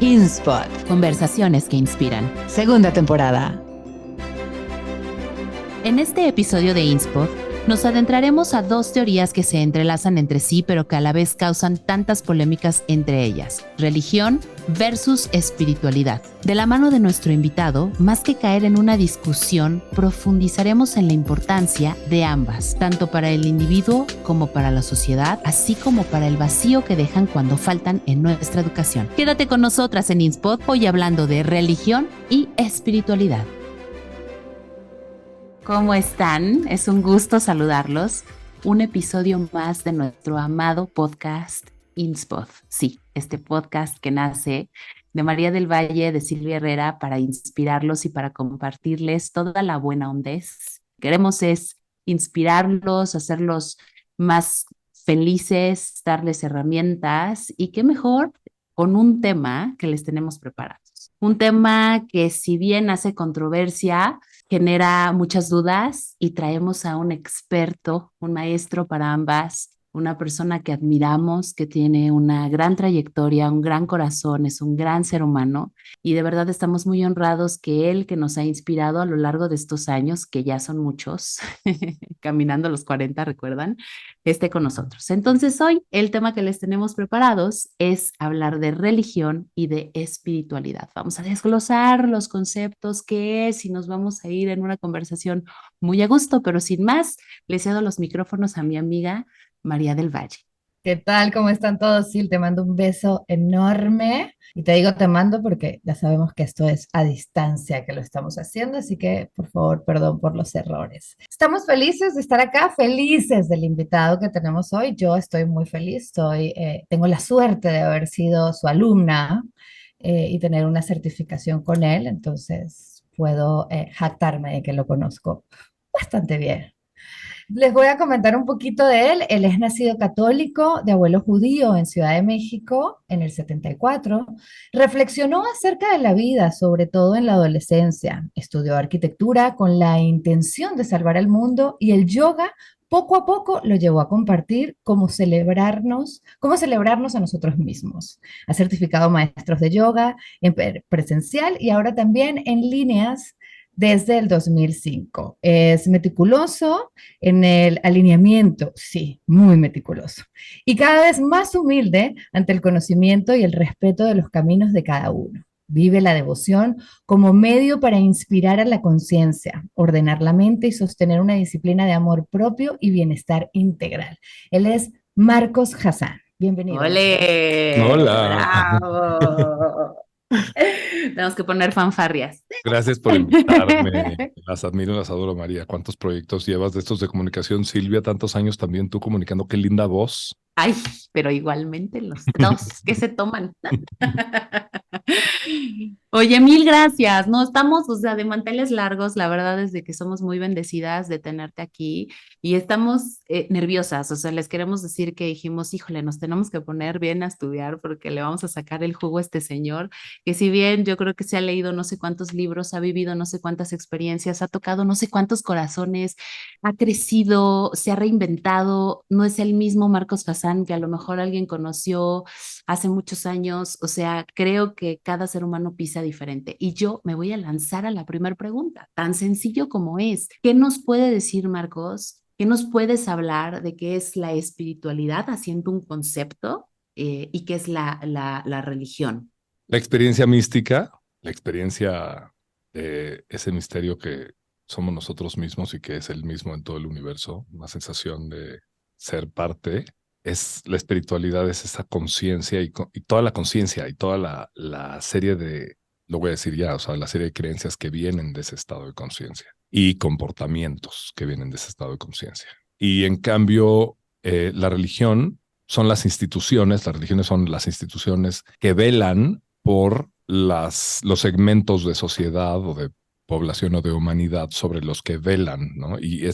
InSpot, Conversaciones que inspiran. segunda temporada. En este episodio de InSpot, nos adentraremos a dos teorías que se entrelazan entre sí, pero que a la vez causan tantas polémicas entre ellas: religión versus espiritualidad. De la mano de nuestro invitado, más que caer en una discusión, profundizaremos en la importancia de ambas, tanto para el individuo como para la sociedad, así como para el vacío que dejan cuando faltan en nuestra educación. Quédate con nosotras en InSpot, hoy hablando de religión y espiritualidad. ¿Cómo están? Es un gusto saludarlos. Un episodio más de nuestro amado podcast InSpot. Sí, este podcast que nace de María del Valle, de Silvia Herrera, para inspirarlos y para compartirles toda la buena hondez. Queremos es inspirarlos, hacerlos más felices, darles herramientas y qué mejor con un tema que les tenemos preparados. Un tema que, si bien hace controversia, genera muchas dudas, y traemos a un experto, un maestro para ambas, una persona que admiramos, que tiene una gran trayectoria, un gran corazón, es un gran ser humano, y de verdad estamos muy honrados que él, que nos ha inspirado a lo largo de estos años, que ya son muchos, caminando los 40, ¿recuerdan?, esté con nosotros. Entonces hoy el tema que les tenemos preparados es hablar de religión y de espiritualidad. Vamos a desglosar los conceptos, qué es, y nos vamos a ir en una conversación muy a gusto, pero sin más, le cedo los micrófonos a mi amiga María del Valle. ¿Qué tal? ¿Cómo están todos? Sil, te mando un beso enorme. Y te digo te mando porque ya sabemos que esto es a distancia que lo estamos haciendo, así que por favor, perdón por los errores. Estamos felices de estar acá, felices del invitado que tenemos hoy. Yo estoy muy feliz, tengo la suerte de haber sido su alumna y tener una certificación con él, entonces puedo jactarme de que lo conozco bastante bien. Les voy a comentar un poquito de él. Él es nacido católico, de abuelo judío en Ciudad de México en el 74. Reflexionó acerca de la vida, sobre todo en la adolescencia. Estudió arquitectura con la intención de salvar el mundo, y el yoga poco a poco lo llevó a compartir cómo celebrarnos a nosotros mismos. Ha certificado maestros de yoga en presencial y ahora también en líneas desde el 2005. Es meticuloso en el alineamiento, sí, muy meticuloso, y cada vez más humilde ante el conocimiento y el respeto de los caminos de cada uno. Vive la devoción como medio para inspirar a la conciencia, ordenar la mente y sostener una disciplina de amor propio y bienestar integral. Él es Marcos Hassan. Bienvenido. ¡Ole! Hola. ¡Bravo! Tenemos que poner fanfarrias. Gracias por invitarme. Las admiro, las adoro, María. ¿Cuántos proyectos llevas de estos de comunicación? Silvia, tantos años también tú comunicando. Qué linda voz. Ay, pero igualmente los dos que se toman. Oye, mil gracias. No estamos, o sea, de manteles largos. La verdad es de que somos muy bendecidas de tenerte aquí y estamos nerviosas. O sea, les queremos decir que dijimos, híjole, nos tenemos que poner bien a estudiar porque le vamos a sacar el jugo a este señor, que si bien yo creo que se ha leído no sé cuántos libros, ha vivido no sé cuántas experiencias, ha tocado no sé cuántos corazones, ha crecido, se ha reinventado, no es el mismo Marcos Hassan que a lo mejor alguien conoció hace muchos años. O sea, creo que cada ser humano pisa diferente. Y yo me voy a lanzar a la primera pregunta, tan sencillo como es. ¿Qué nos puede decir Marcos? ¿Qué nos puedes hablar de qué es la espiritualidad, haciendo un concepto, y qué es la religión? La experiencia mística, la experiencia de ese misterio que somos nosotros mismos y que es el mismo en todo el universo, una sensación de ser parte. Es la espiritualidad, es esa conciencia y toda la conciencia y toda la serie de, lo voy a decir ya, o sea, la serie de creencias que vienen de ese estado de conciencia y comportamientos que vienen de ese estado de conciencia. Y en cambio, la religión son las religiones son las instituciones que velan por los segmentos de sociedad o de población o de humanidad sobre los que velan, ¿no? Y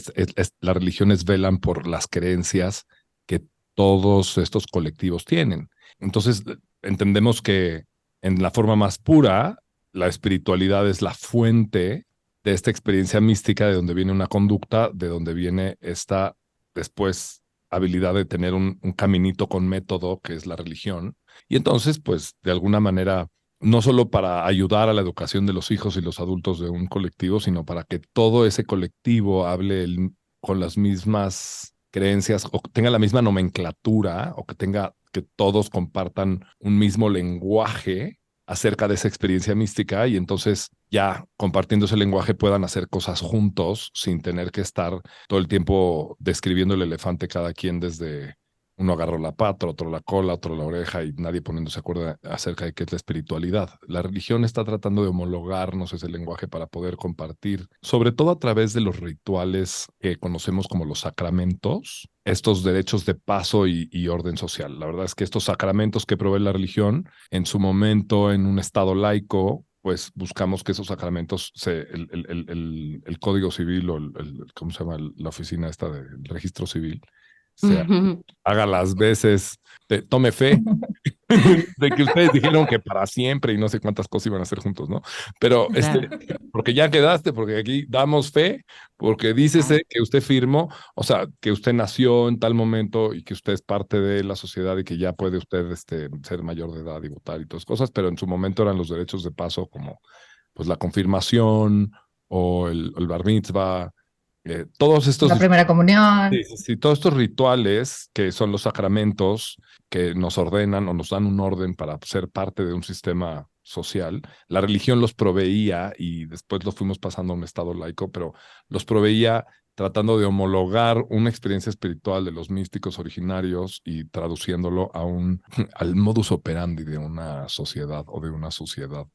las religiones velan por las creencias que todos estos colectivos tienen. Entonces, entendemos que en la forma más pura, la espiritualidad es la fuente de esta experiencia mística, de donde viene una conducta, de donde viene esta, después, habilidad de tener un caminito con método, que es la religión. Y entonces, pues, de alguna manera, no solo para ayudar a la educación de los hijos y los adultos de un colectivo, sino para que todo ese colectivo hable con las mismas creencias o tenga la misma nomenclatura o que todos compartan un mismo lenguaje acerca de esa experiencia mística y entonces ya compartiendo ese lenguaje puedan hacer cosas juntos sin tener que estar todo el tiempo describiendo el elefante cada quien desde uno agarró la pata, otro la cola, otro la oreja y nadie poniéndose de acuerdo acerca de qué es la espiritualidad. La religión está tratando de homologarnos ese lenguaje para poder compartir, sobre todo a través de los rituales que conocemos como los sacramentos, estos derechos de paso y orden social. La verdad es que estos sacramentos que provee la religión, en su momento en un estado laico, pues buscamos que esos sacramentos, el Código Civil o ¿cómo se llama? La oficina esta del registro civil, sea haga las veces, tome fe de que ustedes dijeron que para siempre y no sé cuántas cosas iban a hacer juntos, ¿no? Pero Claro. porque ya quedaste, porque aquí damos fe, porque dícese que usted firmó, o sea, que usted nació en tal momento y que usted es parte de la sociedad y que ya puede usted ser mayor de edad y votar y todas cosas, pero en su momento eran los derechos de paso como pues la confirmación o el bar mitzvah, todos estos La primera comunión. sí, sí, sí, todos estos rituales que son los sacramentos que nos ordenan o nos dan un orden para ser parte de un sistema social, la religión los proveía y después los fuimos pasando a un estado laico, pero los proveía tratando de homologar una experiencia espiritual de los místicos originarios y traduciéndolo al modus operandi de una sociedad o de una sociedad.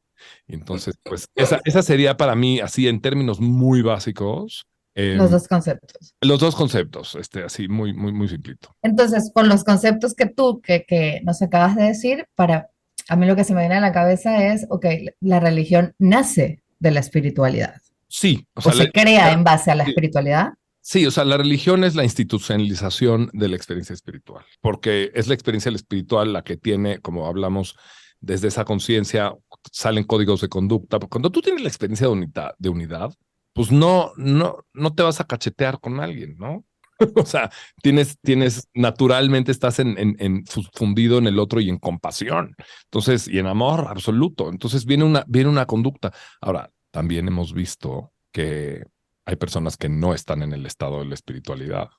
Entonces, pues esa sería para mí, así en términos muy básicos, Los dos conceptos. los dos conceptos, así, muy, muy, muy simplito. Entonces, con los conceptos que nos acabas de decir, a mí lo que se me viene a la cabeza es, ok, la religión nace de la espiritualidad Sí, o o sea, se crea en base a la espiritualidad. sí, o sea, la religión es la institucionalización de la experiencia espiritual, porque es la experiencia espiritual la que tiene, como hablamos, desde esa conciencia salen códigos de conducta. Cuando tú tienes la experiencia de unidad, pues no te vas a cachetear con alguien, ¿no? O sea, naturalmente estás fundido en el otro y en compasión. Entonces, y en amor absoluto. Entonces viene una conducta. Ahora, también hemos visto que hay personas que no están en el estado de la espiritualidad.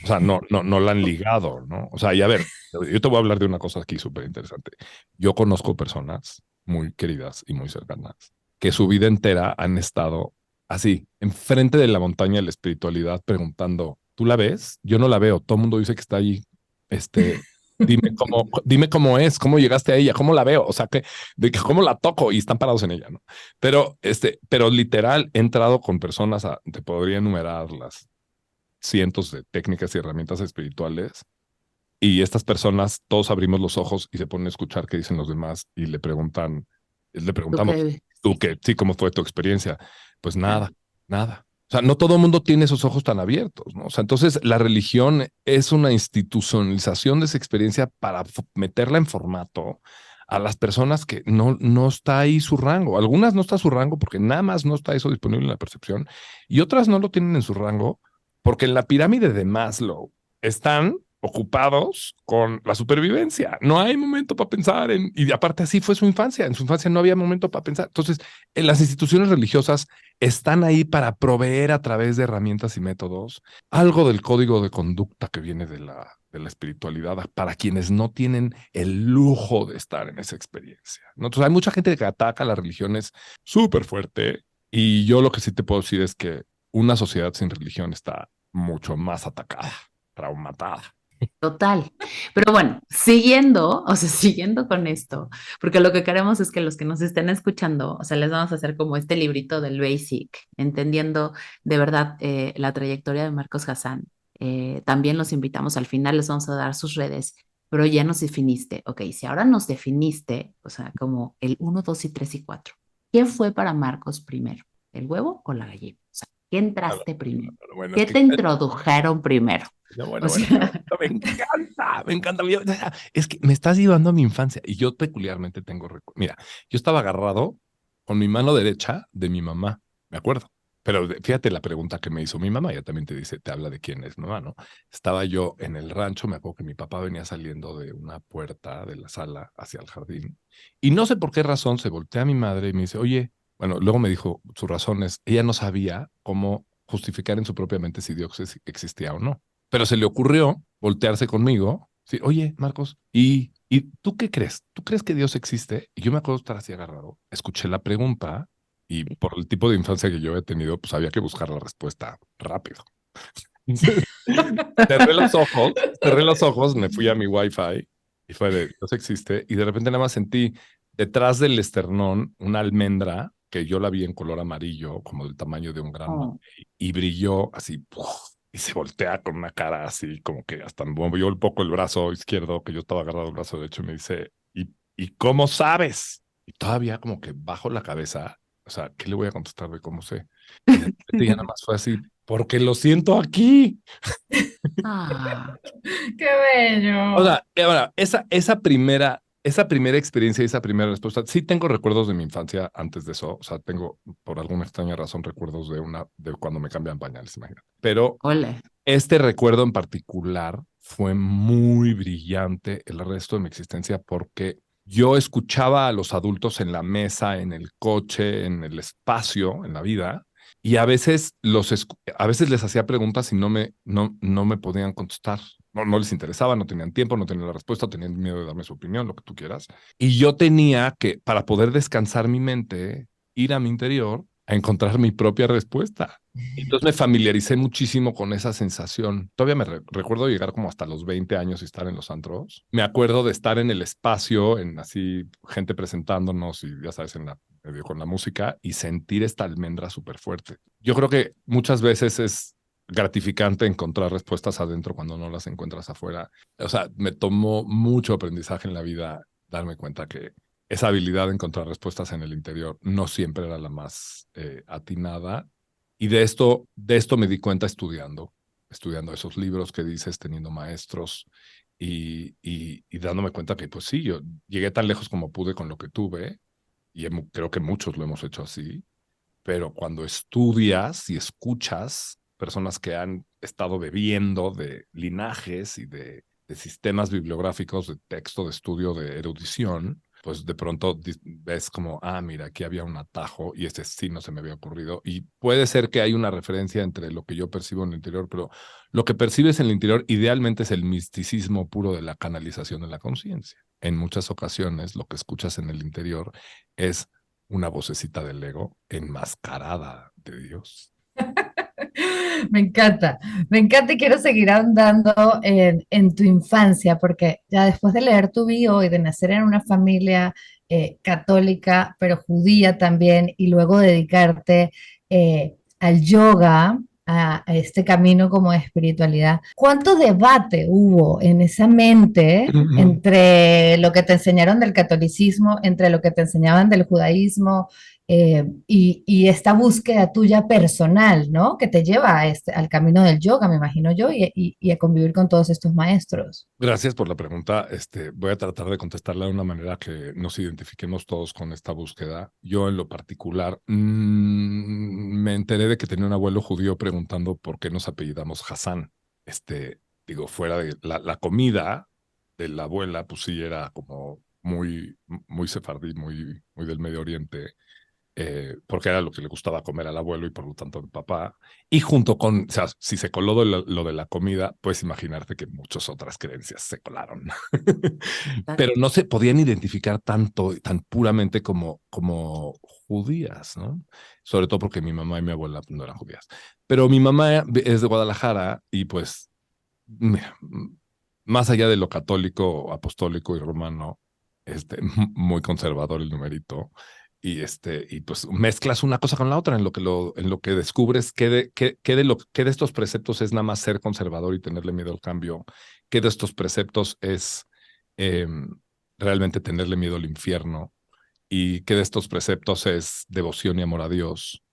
O sea, no la han ligado, ¿no? O sea, y a ver, yo te voy a hablar de una cosa aquí súper interesante. Yo conozco personas muy queridas y muy cercanas que su vida entera han estado así, enfrente de la montaña de la espiritualidad, preguntando, ¿tú la ves? Yo no la veo. Todo el mundo dice que está allí. Dime cómo es, cómo llegaste a ella, cómo la veo, o sea, cómo la toco y están parados en ella, ¿no? Pero literal, he entrado con personas, te podría enumerarlas, cientos de técnicas y herramientas espirituales. Y estas personas, todos abrimos los ojos y se ponen a escuchar qué dicen los demás y le preguntamos, tú qué, sí, ¿cómo fue tu experiencia? Pues nada, nada. O sea, no todo el mundo tiene esos ojos tan abiertos, ¿no? O sea, entonces la religión es una institucionalización de esa experiencia para meterla en formato a las personas que no está ahí su rango. Algunas no está su rango porque nada más no está eso disponible en la percepción y otras no lo tienen en su rango porque en la pirámide de Maslow están ocupados con la supervivencia. No hay momento para pensar y aparte así fue su infancia. En su infancia no había momento para pensar. Entonces, en las instituciones religiosas están ahí para proveer a través de herramientas y métodos algo del código de conducta que viene de la espiritualidad para quienes no tienen el lujo de estar en esa experiencia, ¿no? Entonces, hay mucha gente que ataca las religiones súper fuerte y yo lo que sí te puedo decir es que una sociedad sin religión está mucho más atacada, traumatada. Total. Pero bueno, siguiendo, o sea, siguiendo con esto, porque lo que queremos es que los que nos estén escuchando, o sea, les vamos a hacer como este librito del Basic, entendiendo de verdad la trayectoria de Marcos Hassan. También los invitamos al final, les vamos a dar sus redes, pero ya nos definiste, ok, si ahora nos definiste, o sea, como el 1, 2 y 3 y 4, ¿qué fue para Marcos primero? ¿El huevo o la gallina? O sea, ¿qué entraste primero? Bueno, ¿Qué te introdujeron primero? Bueno, O sea, me encanta, me encanta. Es que me estás llevando a mi infancia y yo peculiarmente tengo recuerdo. Mira, yo estaba agarrado con mi mano derecha de mi mamá, me acuerdo. Pero fíjate la pregunta que me hizo mi mamá, ella también te dice, te habla de quién es mamá, ¿no? Estaba yo en el rancho, me acuerdo que mi papá venía saliendo de una puerta de la sala hacia el jardín y no sé por qué razón se voltea a mi madre y me dice, oye, bueno, luego me dijo, su razón es, ella no sabía cómo justificar en su propia mente si Dios existía o no, pero se le ocurrió voltearse conmigo, sí, oye, Marcos, ¿y tú qué crees? ¿Tú crees que Dios existe? Y yo me acuerdo estar así agarrado, escuché la pregunta y por el tipo de infancia que yo he tenido, pues había que buscar la respuesta rápido. Entonces, cerré los ojos, me fui a mi Wi-Fi y fue de, Dios existe. Y de repente nada más sentí detrás del esternón una almendra que yo la vi en color amarillo, como del tamaño de un gran Oh. mamey, y brilló así, ¡puf! Y se voltea con una cara así, como que hasta me movió un poco el brazo izquierdo, que yo estaba agarrado el brazo derecho, y me dice, ¿y cómo sabes? Y todavía como que bajo la cabeza, o sea, ¿qué le voy a contestar de cómo sé? Y de repente ya nada más fue así, porque lo siento aquí. Ah, ¡Qué O bello! sea, ahora, esa primera experiencia y esa primera respuesta, sí tengo recuerdos de mi infancia antes de eso, o sea, tengo por alguna extraña razón recuerdos de cuando me cambian pañales, imagínate. Pero ole. este recuerdo en particular fue muy brillante el resto de mi existencia porque yo escuchaba a los adultos en la mesa, en el coche, en el espacio, en la vida, y a veces les hacía preguntas y no me podían contestar. No les interesaba, no tenían tiempo, no tenían la respuesta, tenían miedo de darme su opinión, lo que tú quieras. Y yo tenía que, para poder descansar mi mente, ir a mi interior a encontrar mi propia respuesta. Entonces me familiaricé muchísimo con esa sensación. Todavía recuerdo llegar como hasta los 20 años y estar en los antros. Me acuerdo de estar en el espacio, en así gente presentándonos y ya sabes, medio con la música y sentir esta almendra súper fuerte. Yo creo que muchas veces es gratificante encontrar respuestas adentro cuando no las encuentras afuera. O sea, me tomó mucho aprendizaje en la vida darme cuenta que esa habilidad de encontrar respuestas en el interior no siempre era la más atinada y de esto me di cuenta estudiando esos libros que dices, teniendo maestros y dándome cuenta que, pues sí, yo llegué tan lejos como pude con lo que tuve, y creo que muchos lo hemos hecho así, pero cuando estudias y escuchas personas que han estado bebiendo de linajes y de sistemas bibliográficos, de texto, de estudio, de erudición, pues de pronto ves como, mira, aquí había un atajo y ese sí no se me había ocurrido. Y puede ser que hay una referencia entre lo que yo percibo en el interior, pero lo que percibes en el interior idealmente es el misticismo puro de la canalización de la conciencia. En muchas ocasiones lo que escuchas en el interior es una vocecita del ego enmascarada de Dios. Me encanta y quiero seguir andando en tu infancia, porque ya después de leer tu bio y de nacer en una familia católica, pero judía también, y luego dedicarte al yoga, a este camino como de espiritualidad, ¿cuánto debate hubo en esa mente entre lo que te enseñaron del catolicismo, entre lo que te enseñaban del judaísmo? Y esta búsqueda tuya personal, ¿no? Que te lleva al camino del yoga, me imagino yo, y a convivir con todos estos maestros. Gracias por la pregunta. Voy a tratar de contestarla de una manera que nos identifiquemos todos con esta búsqueda. Yo en lo particular me enteré de que tenía un abuelo judío preguntando por qué nos apellidamos Hassan. Digo, fuera de la comida de la abuela, pues sí era como muy, muy sefardí, muy, muy del Medio Oriente, porque era lo que le gustaba comer al abuelo y por lo tanto al papá. Y junto con, o sea, si se coló lo de la comida, puedes imaginarte que muchas otras creencias se colaron. Pero no se podían identificar tanto, tan puramente como judías, ¿no? Sobre todo porque mi mamá y mi abuela no eran judías. Pero mi mamá es de Guadalajara y pues, mira, más allá de lo católico, apostólico y romano, muy conservador el numerito. Y pues mezclas una cosa con la otra en lo que descubres que de estos preceptos es nada más ser conservador y tenerle miedo al cambio, que de estos preceptos es eh, realmente tenerle miedo al infierno, y que de estos preceptos es devoción y amor a Dios.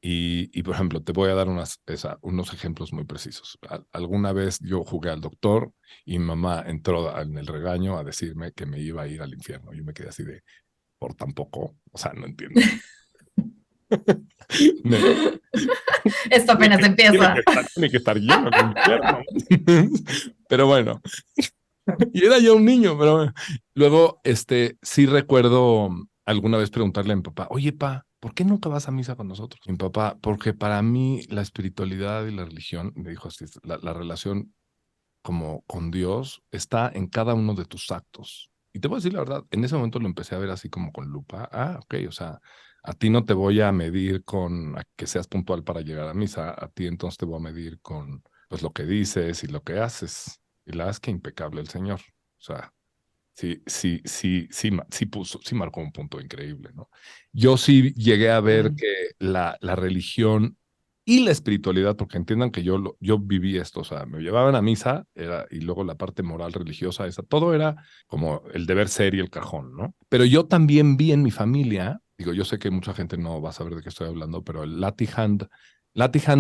Por ejemplo, te voy a dar unos ejemplos muy precisos. Alguna vez yo jugué al doctor y mi mamá entró en el regaño a decirme que me iba a ir al infierno. Yo me quedé así de, por tampoco, o sea, no entiendo. Esto apenas empieza. Tiene que estar lleno el infierno. Pero bueno, y era yo un niño, pero bueno. Luego, sí recuerdo alguna vez preguntarle a mi papá, oye, pa, ¿por qué nunca vas a misa con nosotros? Mi papá, porque para mí la espiritualidad y la religión, me dijo así, la relación como con Dios está en cada uno de tus actos. Y te voy a decir la verdad, en ese momento lo empecé a ver así como con lupa. Ah, ok, o sea, a ti no te voy a medir con a que seas puntual para llegar a misa, a ti entonces te voy a medir con pues lo que dices y lo que haces. Y la verdad es que impecable el Señor. O sea, sí marcó un punto increíble, ¿no? Yo sí llegué a ver que la religión y la espiritualidad, porque entiendan que yo viví esto, o sea, me llevaban a misa y luego la parte moral religiosa, todo era como el deber ser y el cajón, ¿no? Pero yo también vi en mi familia, digo, yo sé que mucha gente no va a saber de qué estoy hablando, pero el Latihan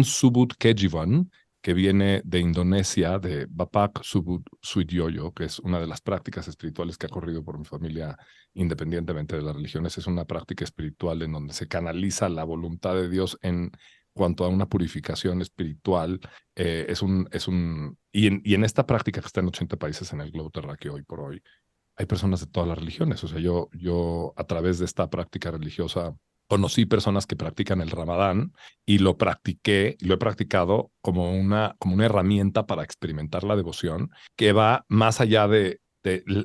Subud Kejivan, que viene de Indonesia, de Bapak Subud Suidyoyo, que es una de las prácticas espirituales que ha corrido por mi familia independientemente de las religiones. Es una práctica espiritual en donde se canaliza la voluntad de Dios en cuanto a una purificación espiritual. Y en esta práctica que está en 80 países en el globo terráqueo hoy por hoy, hay personas de todas las religiones. O sea, yo a través de esta práctica religiosa conocí personas que practican el Ramadán y lo he practicado como una herramienta para experimentar la devoción que va más allá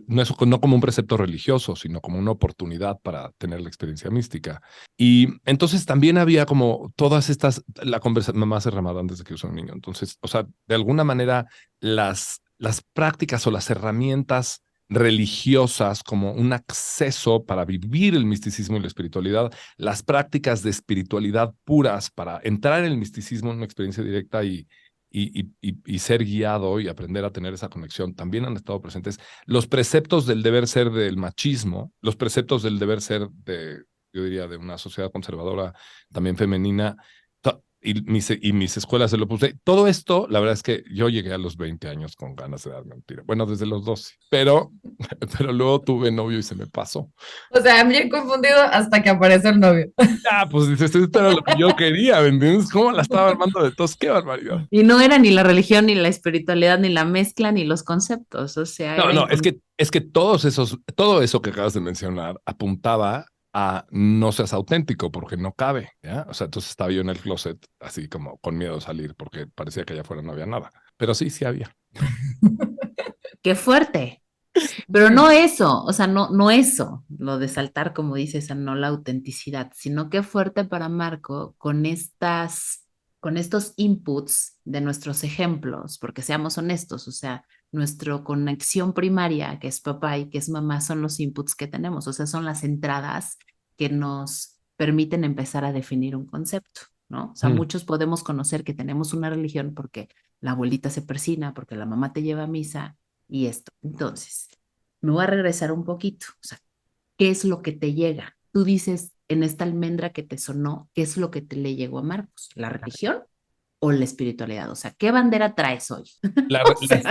no como un precepto religioso, sino como una oportunidad para tener la experiencia mística. Y entonces también había como todas la conversación, mamá hace Ramadán desde que yo soy un niño. Entonces, o sea, de alguna manera las prácticas o las herramientas religiosas como un acceso para vivir el misticismo y la espiritualidad, las prácticas de espiritualidad puras para entrar en el misticismo en una experiencia directa y ser guiado y aprender a tener esa conexión también han estado presentes. Los preceptos del deber ser del machismo, los preceptos del deber ser yo diría, de una sociedad conservadora también femenina, y mis escuelas de Opus Dei. Todo esto, la verdad es que yo llegué a los 20 años con ganas de darme un tiro. Bueno, desde los 12, pero luego tuve novio y se me pasó. O sea, bien confundido hasta que aparece el novio. Ah, pues dices, esto era lo que yo quería, ¿me entiendes? ¿Cómo la estaba armando de tos? ¡Qué barbaridad! Y no era ni la religión, ni la espiritualidad, ni la mezcla, ni los conceptos. O sea, No, es que todo eso que acabas de mencionar apuntaba a no seas auténtico porque no cabe, ¿ya? O sea, entonces estaba yo en el closet así como con miedo de salir porque parecía que allá afuera no había nada. Pero sí había. qué fuerte. Pero no eso, o sea, no eso, lo de saltar, como dices, a no la autenticidad, sino qué fuerte para Marco con estos inputs de nuestros ejemplos, porque seamos honestos, o sea, nuestra conexión primaria, que es papá y que es mamá, son los inputs que tenemos, o sea, son las entradas que nos permiten empezar a definir un concepto, ¿no? O sea, muchos podemos conocer que tenemos una religión porque la abuelita se persina, porque la mamá te lleva a misa y esto. Entonces, me voy a regresar un poquito. O sea, ¿qué es lo que te llega? Tú dices en esta almendra que te sonó, ¿qué es lo que te le llegó a Marcos? ¿La religión o la espiritualidad? O sea, ¿qué bandera traes hoy? O sea,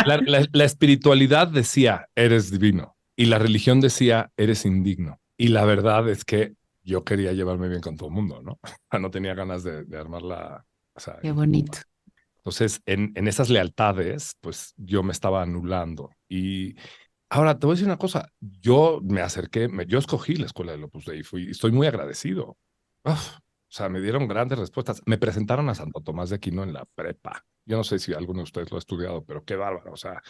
La espiritualidad decía, eres divino. Y la religión decía, eres indigno. Y la verdad es que yo quería llevarme bien con todo el mundo, ¿no? No tenía ganas de armarla. O sea, qué bonito. entonces, en esas lealtades, pues yo me estaba anulando. Y ahora te voy a decir una cosa. Yo me acerqué, yo escogí la escuela del Opus Dei y estoy muy agradecido. Uf, o sea, me dieron grandes respuestas. Me presentaron a Santo Tomás de Aquino en la prepa. Yo no sé si alguno de ustedes lo ha estudiado, pero qué bárbaro. O sea,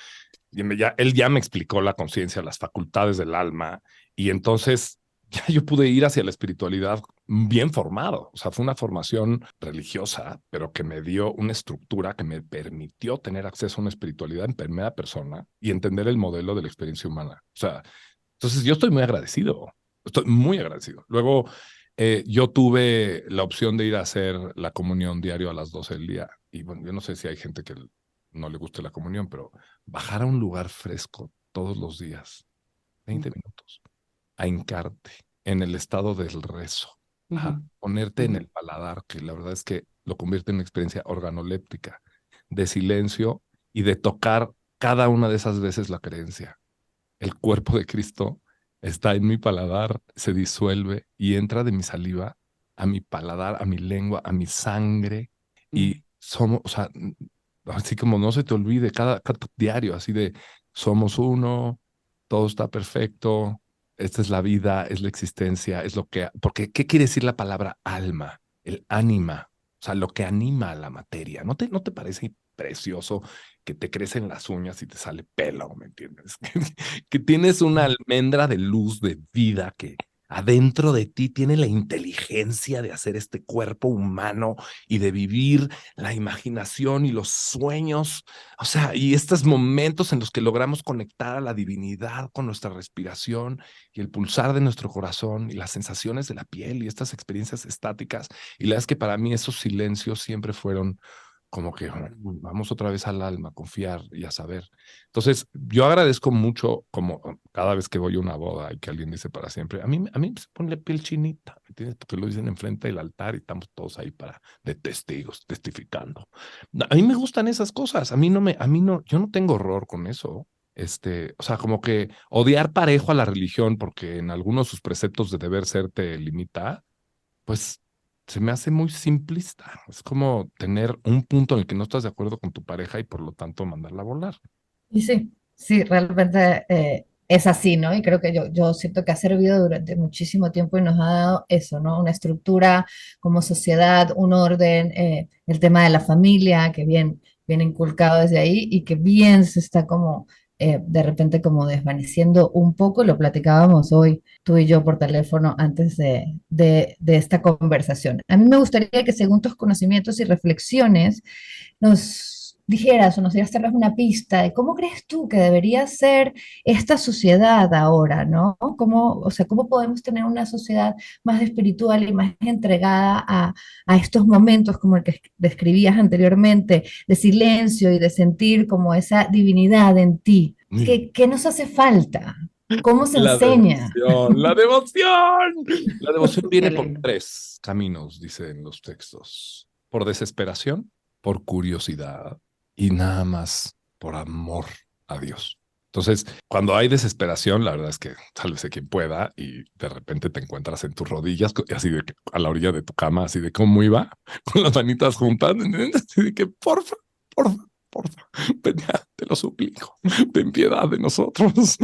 él ya me explicó la conciencia, las facultades del alma, y entonces ya yo pude ir hacia la espiritualidad bien formado. O sea, fue una formación religiosa, pero que me dio una estructura que me permitió tener acceso a una espiritualidad en primera persona y entender el modelo de la experiencia humana. O sea, entonces yo estoy muy agradecido. Luego, yo tuve la opción de ir a hacer la comunión diario a las 12 del día. Y bueno, yo no sé si hay gente que no le guste la comunión, pero bajar a un lugar fresco todos los días, 20 minutos, a hincarte en el estado del rezo, a ponerte en el paladar, que la verdad es que lo convierte en una experiencia organoléptica, de silencio y de tocar cada una de esas veces la creencia. El cuerpo de Cristo está en mi paladar, se disuelve y entra de mi saliva a mi paladar, a mi lengua, a mi sangre. Mm. Y somos, o sea, así como no se te olvide cada diario, así de somos uno, todo está perfecto, esta es la vida, es la existencia, es lo que, porque ¿qué quiere decir la palabra alma? El ánima, o sea, lo que anima a la materia. ¿No te parece precioso que te crecen las uñas y te sale pelo, ¿me entiendes? Que tienes una almendra de luz, de vida, que adentro de ti tiene la inteligencia de hacer este cuerpo humano y de vivir la imaginación y los sueños, o sea, y estos momentos en los que logramos conectar a la divinidad con nuestra respiración y el pulsar de nuestro corazón y las sensaciones de la piel y estas experiencias estáticas. Y la verdad es que para mí esos silencios siempre fueron como que vamos otra vez al alma, a confiar y a saber. Entonces, yo agradezco mucho, como cada vez que voy a una boda y que alguien dice para siempre, a mí se pone la piel chinita, ¿me entiendes? Porque lo dicen enfrente del altar y estamos todos ahí de testigos, testificando. A mí me gustan esas cosas, yo no tengo horror con eso. O sea, como que odiar parejo a la religión porque en algunos de sus preceptos de deber ser te limita, pues se me hace muy simplista. Es como tener un punto en el que no estás de acuerdo con tu pareja y por lo tanto mandarla a volar. Y sí, sí, realmente es así, ¿no? Y creo que yo siento que ha servido durante muchísimo tiempo y nos ha dado eso, ¿no? Una estructura como sociedad, un orden, el tema de la familia, que bien inculcado desde ahí y que bien se está como de repente como desvaneciendo un poco. Lo platicábamos hoy tú y yo por teléfono antes de esta conversación. A mí me gustaría que según tus conocimientos y reflexiones, nos dijeras o nos dieras tal vez una pista de cómo crees tú que debería ser esta sociedad ahora, ¿no? ¿Cómo, o sea, cómo podemos tener una sociedad más espiritual y más entregada a estos momentos como el que describías anteriormente, de silencio y de sentir como esa divinidad en ti? ¿Qué nos hace falta? ¿Cómo se La enseña? devoción, la devoción. La devoción Qué viene por lindo. 3 caminos, dicen los textos. Por desesperación, por curiosidad y nada más por amor a Dios. Entonces, cuando hay desesperación, la verdad es que sálvese quien pueda y de repente te encuentras en tus rodillas, así de que a la orilla de tu cama, así de cómo iba, con las manitas juntas, así de que porfa, porfa, porfa, te lo suplico, ten piedad de nosotros.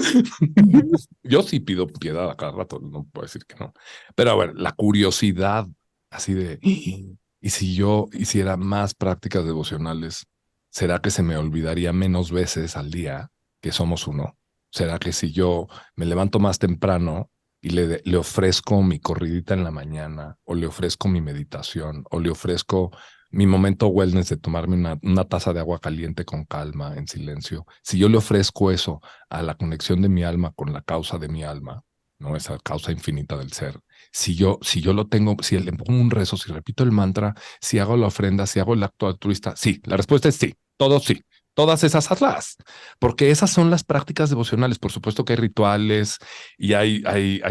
Yo sí pido piedad a cada rato, no puedo decir que no. Pero a ver, la curiosidad, así de, y si yo hiciera más prácticas devocionales, ¿será que se me olvidaría menos veces al día que somos uno? ¿Será que si yo me levanto más temprano y le ofrezco mi corridita en la mañana, o le ofrezco mi meditación, o le ofrezco mi momento wellness de tomarme una taza de agua caliente con calma, en silencio, si yo le ofrezco eso a la conexión de mi alma con la causa de mi alma, ¿no? Esa causa infinita del ser. Si yo lo tengo, si le pongo un rezo, si repito el mantra, si hago la ofrenda, si hago el acto altruista, sí, la respuesta es sí, todo sí. Todas esas hazlas, porque esas son las prácticas devocionales. Por supuesto que hay rituales y hay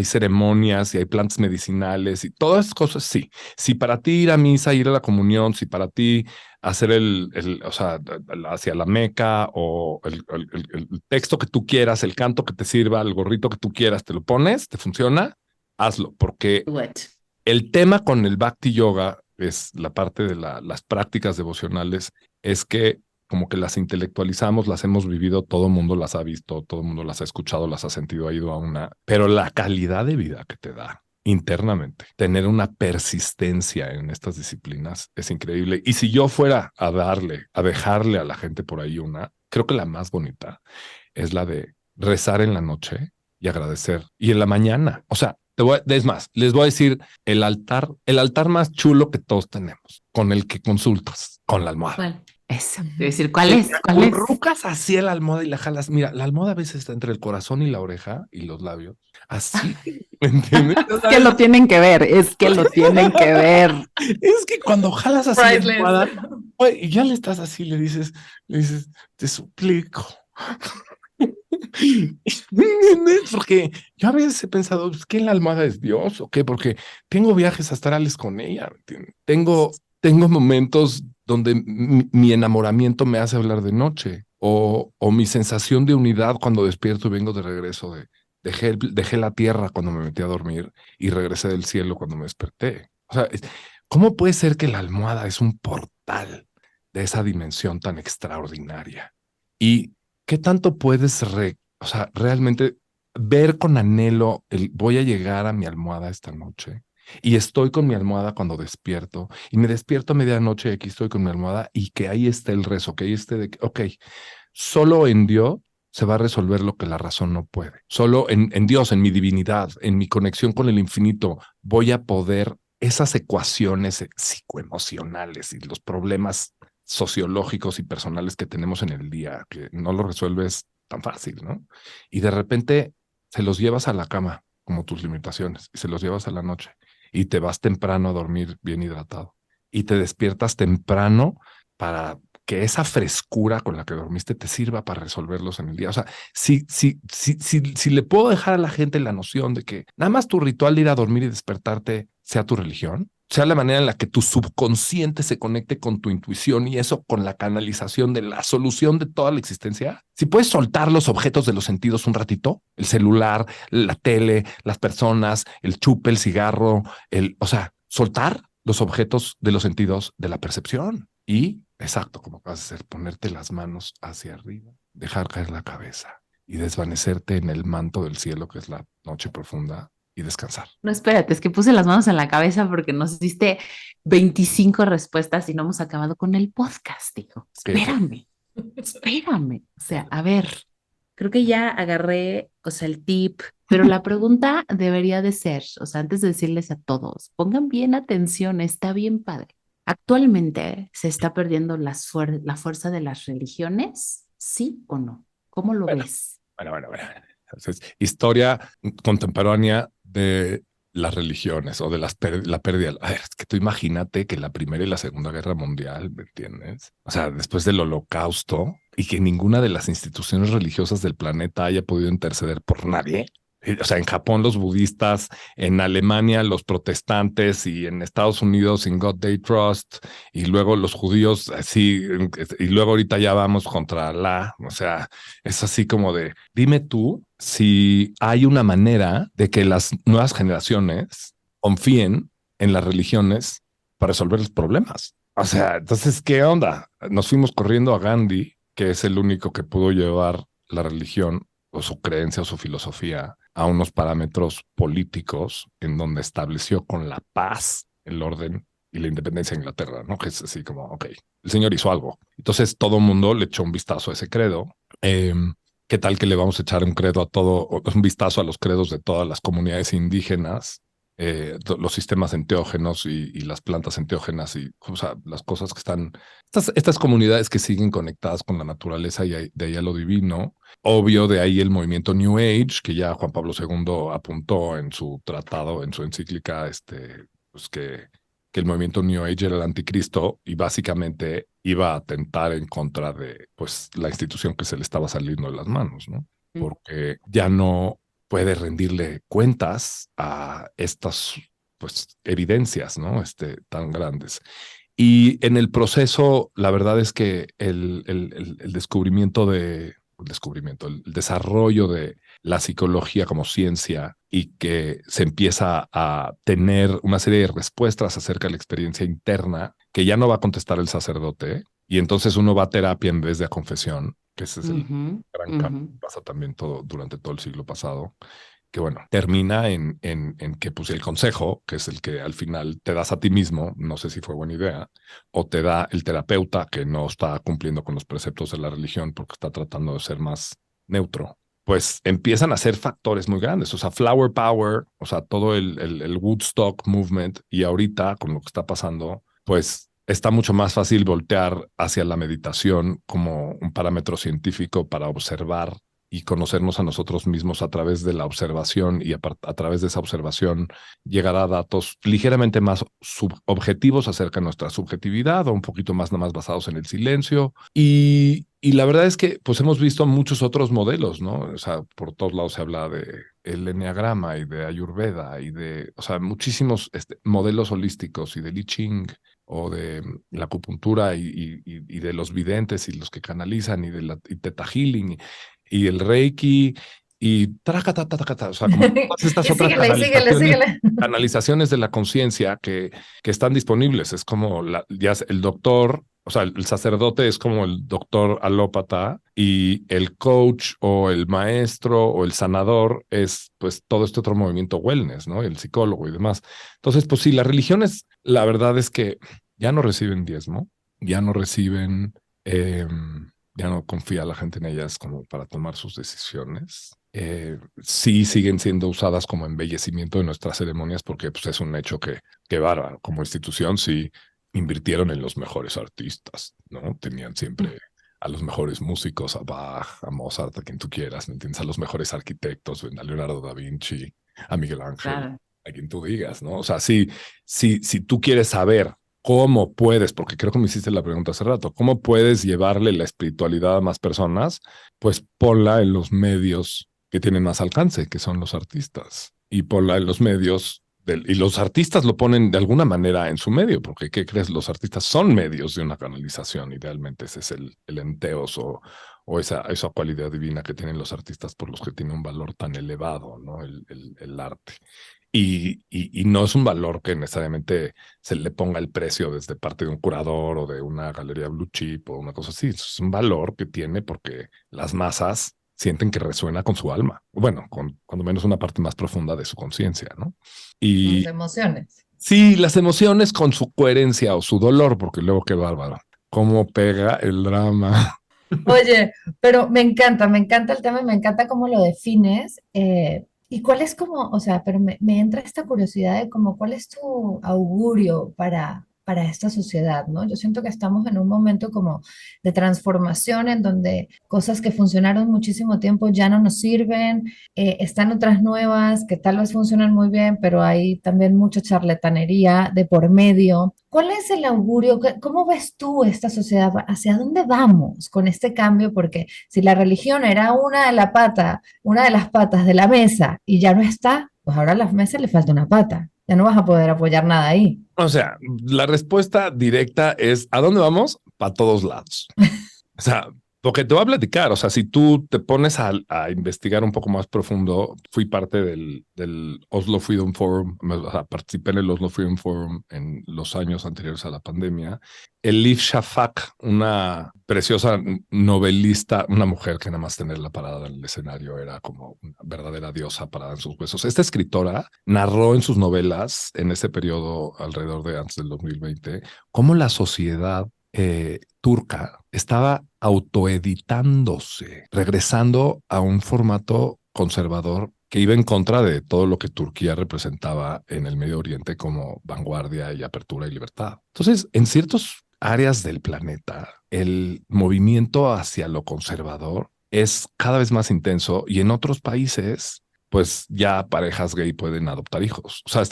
ceremonias y hay plantas medicinales y todas esas cosas, sí. Si para ti ir a misa, ir a la comunión, si para ti hacer o sea, hacia la Meca o el texto que tú quieras, el canto que te sirva, el gorrito que tú quieras, te lo pones, te funciona, hazlo, porque Do it. el tema con el Bhakti Yoga es la parte de las prácticas devocionales, es que como que las intelectualizamos, las hemos vivido, todo el mundo las ha visto, todo el mundo las ha escuchado, las ha sentido, ha ido a una, pero la calidad de vida que te da internamente, tener una persistencia en estas disciplinas es increíble. Y si yo fuera a dejarle a la gente por ahí una, creo que la más bonita es la de rezar en la noche y agradecer. Y en la mañana, o sea, es más, les voy a decir el altar más chulo que todos tenemos, con el que consultas, con la almohada. ¿Cuál? Eso. Te voy a decir, ¿cuál es? ¿Cuál es? Rucas así la almohada y la jalas. Mira, la almohada a veces está entre el corazón y la oreja y los labios. Así, ¿me entiendes? Es que lo tienen que ver, es que lo tienen que ver. Es que cuando jalas así la Priceless. almohada, güey, y ya le estás así, le dices, te suplico. ¿Entiendes? Porque yo a veces he pensado, pues, ¿qué la almohada es Dios o qué? Porque tengo viajes astrales con ella, ¿me entiendes? Tengo momentos donde mi enamoramiento me hace hablar de noche, o mi sensación de unidad cuando despierto y vengo de regreso dejé la tierra cuando me metí a dormir y regresé del cielo cuando me desperté. O sea, ¿cómo puede ser que la almohada es un portal de esa dimensión tan extraordinaria? ¿Y qué tanto puedes, o sea, realmente ver con anhelo el voy a llegar a mi almohada esta noche? Y estoy con mi almohada cuando despierto, y me despierto a medianoche y aquí estoy con mi almohada, y que ahí esté el rezo, que ahí esté de que, ok, solo en Dios se va a resolver lo que la razón no puede. Solo en Dios, en mi divinidad, en mi conexión con el infinito, voy a poder esas ecuaciones psicoemocionales y los problemas sociológicos y personales que tenemos en el día, que no lo resuelves tan fácil, ¿no? Y de repente se los llevas a la cama, como tus limitaciones, y se los llevas a la noche, y te vas temprano a dormir bien hidratado, y te despiertas temprano para que esa frescura con la que dormiste te sirva para resolverlos en el día. O sea, si le puedo dejar a la gente la noción de que nada más tu ritual de ir a dormir y despertarte sea tu religión, sea la manera en la que tu subconsciente se conecte con tu intuición y eso con la canalización de la solución de toda la existencia. Si puedes soltar los objetos de los sentidos un ratito, el celular, la tele, las personas, el chupe, el cigarro, o sea, soltar los objetos de los sentidos de la percepción y, exacto, como vas a hacer, ponerte las manos hacia arriba, dejar caer la cabeza y desvanecerte en el manto del cielo que es la noche profunda y descansar. No, espérate, es que puse las manos en la cabeza porque nos diste 25 respuestas y no hemos acabado con el podcast, hijo. Okay. Espérame. O sea, a ver, creo que ya agarré, o sea, el tip, pero la pregunta debería de ser, o sea, antes de decirles a todos, pongan bien atención, está bien padre. ¿Actualmente se está perdiendo la fuerza de las religiones? ¿Sí o no? ¿Cómo lo ves? Bueno. Entonces, historia contemporánea de las religiones o de la pérdida. A ver, es que tú imagínate que la Primera y la Segunda Guerra Mundial, ¿me entiendes? O sea, después del Holocausto y que ninguna de las instituciones religiosas del planeta haya podido interceder por nadie. O sea, en Japón los budistas, en Alemania los protestantes y en Estados Unidos in God They Trust y luego los judíos así y luego ahorita ya vamos contra Alá. O sea, es así como de, dime tú si hay una manera de que las nuevas generaciones confíen en las religiones para resolver los problemas. O sea, entonces, ¿qué onda? Nos fuimos corriendo a Gandhi, que es el único que pudo llevar la religión o su creencia o su filosofía a unos parámetros políticos en donde estableció con la paz el orden y la independencia de Inglaterra, ¿no? Que es así como, ok, el señor hizo algo. Entonces todo el mundo le echó un vistazo a ese credo. ¿Qué tal que le vamos a echar un credo a todo, un vistazo a los credos de todas las comunidades indígenas, los sistemas enteógenos y las plantas enteógenas y, o sea, las cosas que están, estas comunidades que siguen conectadas con la naturaleza y de ahí a lo divino? Obvio, de ahí el movimiento New Age, que ya Juan Pablo II apuntó en su tratado, en su encíclica, pues que el movimiento New Age era el anticristo y básicamente iba a atentar en contra de pues la institución que se le estaba saliendo de las manos, ¿no? Porque ya no puede rendirle cuentas a estas pues evidencias, ¿no? Tan grandes. Y en el proceso, la verdad es que el desarrollo de la psicología como ciencia y que se empieza a tener una serie de respuestas acerca de la experiencia interna que ya no va a contestar el sacerdote y entonces uno va a terapia en vez de a confesión, que ese es el gran cambio que pasa también durante todo el siglo pasado, que bueno, termina en que pues el consejo, que es el que al final te das a ti mismo, no sé si fue buena idea, o te da el terapeuta que no está cumpliendo con los preceptos de la religión porque está tratando de ser más neutro, pues empiezan a ser factores muy grandes. O sea, Flower Power, o sea, todo el Woodstock Movement y ahorita con lo que está pasando, pues está mucho más fácil voltear hacia la meditación como un parámetro científico para observar y conocernos a nosotros mismos a través de la observación y a través de esa observación llegar a datos ligeramente más objetivos acerca de nuestra subjetividad o un poquito más nada más basados en el silencio. Y la verdad es que pues hemos visto muchos otros modelos, ¿no? O sea, por todos lados se habla de el enneagrama y de Ayurveda y de, o sea, muchísimos modelos holísticos y de I Ching o de la acupuntura y de los videntes y los que canalizan y de Theta Healing y el Reiki y o sea, como todas estas Y otras síguele. canalizaciones de la conciencia que están disponibles. Es como ya el doctor, o sea, el sacerdote es como el doctor alópata y el coach o el maestro o el sanador es pues todo este otro movimiento wellness, ¿no? El psicólogo y demás. Entonces, pues sí, las religiones, la verdad es que ya no reciben diezmo, ya no reciben, eh, ya no confía la gente en ellas como para tomar sus decisiones. Sí siguen siendo usadas como embellecimiento de nuestras ceremonias porque pues, es un hecho que bárbaro. Como institución sí invirtieron en los mejores artistas, ¿no? Tenían siempre a los mejores músicos, a Bach, a Mozart, a quien tú quieras, ¿me entiendes? A los mejores arquitectos, a Leonardo da Vinci, a Miguel Ángel, Claro. a quien tú digas, ¿no? O sea, si tú quieres saber cómo puedes, porque creo que me hiciste la pregunta hace rato, ¿cómo puedes llevarle la espiritualidad a más personas? Pues ponla en los medios que tienen más alcance, que son los artistas, y ponla en los medios, y los artistas lo ponen de alguna manera en su medio, porque ¿qué crees? Los artistas son medios de una canalización, idealmente ese es el enteos o esa cualidad divina que tienen los artistas por los que tiene un valor tan elevado, ¿no? El arte. Y no es un valor que necesariamente se le ponga el precio desde parte de un curador o de una galería blue chip o una cosa así. Es un valor que tiene porque las masas sienten que resuena con su alma. Bueno, con cuando menos una parte más profunda de su conciencia, ¿no? Las Y emociones. sí, las emociones con su coherencia o su dolor, porque luego qué bárbaro. Cómo pega el drama. Oye, pero me encanta el tema y me encanta cómo lo defines. ¿Y cuál es como, o sea, pero me entra esta curiosidad de como, cuál es tu augurio para esta sociedad, ¿no? Yo siento que estamos en un momento como de transformación en donde cosas que funcionaron muchísimo tiempo ya no nos sirven, están otras nuevas que tal vez funcionan muy bien, pero hay también mucha charlatanería de por medio. ¿Cuál es el augurio? ¿Cómo ves tú esta sociedad? ¿Hacia dónde vamos con este cambio? Porque si la religión era una de las patas de la mesa y ya no está, pues ahora a la mesa le falta una pata. Ya no vas a poder apoyar nada ahí. O sea, la respuesta directa es ¿a dónde vamos? Para todos lados. O sea, porque te voy a platicar, o sea, si tú te pones a investigar un poco más profundo, fui parte del Oslo Freedom Forum, o sea, participé en el Oslo Freedom Forum en los años anteriores a la pandemia. Elif Shafak, una preciosa novelista, una mujer que nada más tenerla parada en el escenario era como una verdadera diosa parada en sus huesos. Esta escritora narró en sus novelas, en ese periodo alrededor de antes del 2020, cómo la sociedad turca estaba autoeditándose, regresando a un formato conservador que iba en contra de todo lo que Turquía representaba en el Medio Oriente como vanguardia y apertura y libertad. Entonces, en ciertas áreas del planeta, el movimiento hacia lo conservador es cada vez más intenso y en otros países pues ya parejas gay pueden adoptar hijos. O sea,